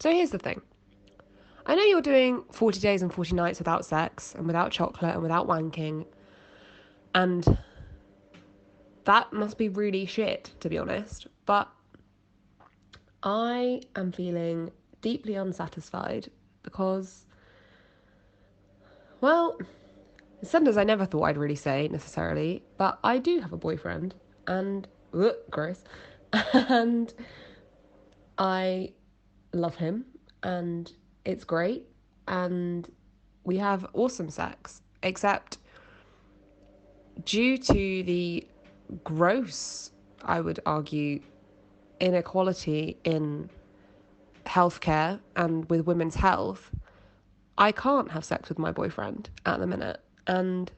So here's the thing. I know you're doing 40 days and 40 nights without sex and without chocolate and without wanking, and that must be really shit, to be honest. But I am feeling deeply unsatisfied because, well, it's sentence I never thought I'd really say necessarily, but I do have a boyfriend, and gross, and I love him, and it's great, and we have awesome sex, except due to the gross, I would argue, inequality in healthcare and with women's health, I can't have sex with my boyfriend at the minute. And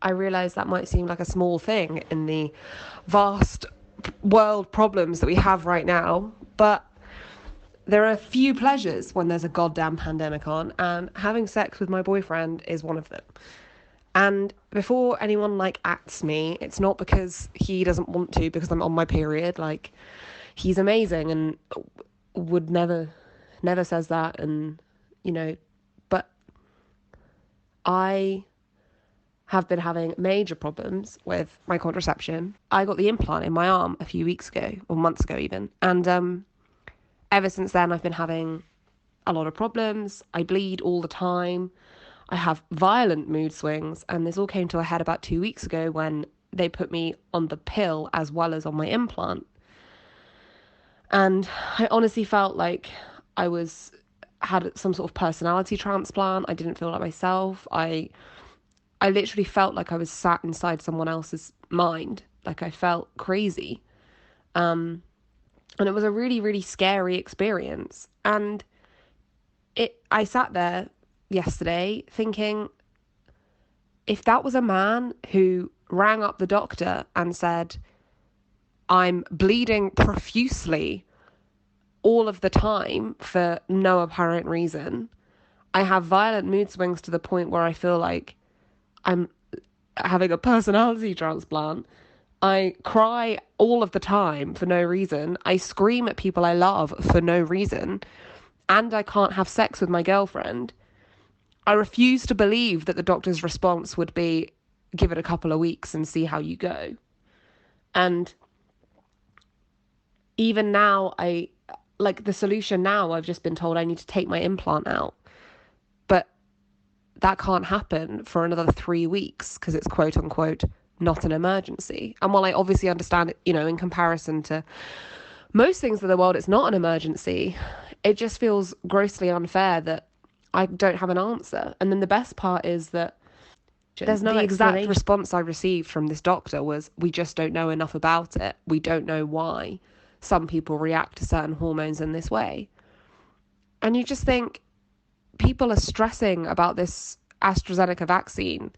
I realise that might seem like a small thing in the vast world problems that we have right now, but there are few pleasures when there's a goddamn pandemic on, and having sex with my boyfriend is one of them. And before anyone acts me, it's not because he doesn't want to, because I'm on my period. He's amazing and would never says that, and but I have been having major problems with my contraception. I got the implant in my arm a few weeks ago, or months ago even, and ever since then I've been having a lot of problems. I bleed all the time. I have violent mood swings, and this all came to a head about 2 weeks ago when they put me on the pill as well as on my implant. And I honestly felt like I had some sort of personality transplant. I didn't feel like myself. I literally felt like I was sat inside someone else's mind. Like I felt crazy. And it was a really, really scary experience. And I sat there yesterday thinking, if that was a man who rang up the doctor and said, I'm bleeding profusely all of the time for no apparent reason, I have violent mood swings to the point where I feel like I'm having a personality transplant. I cry all of the time for no reason. I scream at people I love for no reason. And I can't have sex with my girlfriend. I refuse to believe that the doctor's response would be, give it a couple of weeks and see how you go. And even now, the solution now, I've just been told I need to take my implant out. But that can't happen for another 3 weeks because it's quote unquote not an emergency. And while I obviously understand it, in comparison to most things in the world, it's not an emergency, it just feels grossly unfair that I don't have an answer. And then the best part is that there's no exact response I received from this doctor was, we just don't know enough about it. We don't know why some people react to certain hormones in this way. And you just think, people are stressing about this AstraZeneca vaccine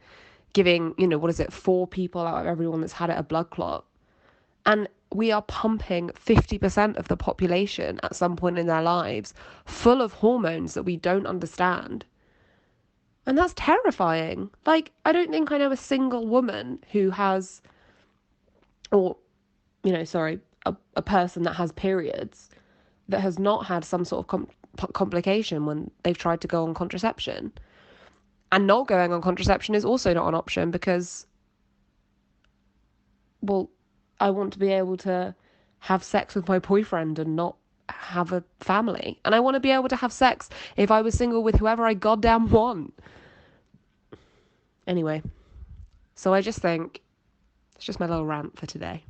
giving, 4 people out of everyone that's had it a blood clot. And we are pumping 50% of the population at some point in their lives full of hormones that we don't understand. And that's terrifying. I don't think I know a single woman who has, or, a person that has periods that has not had some sort of complication when they've tried to go on contraception. And not going on contraception is also not an option because, well, I want to be able to have sex with my boyfriend and not have a family. And I want to be able to have sex if I was single with whoever I goddamn want. Anyway, so I just think it's just my little rant for today.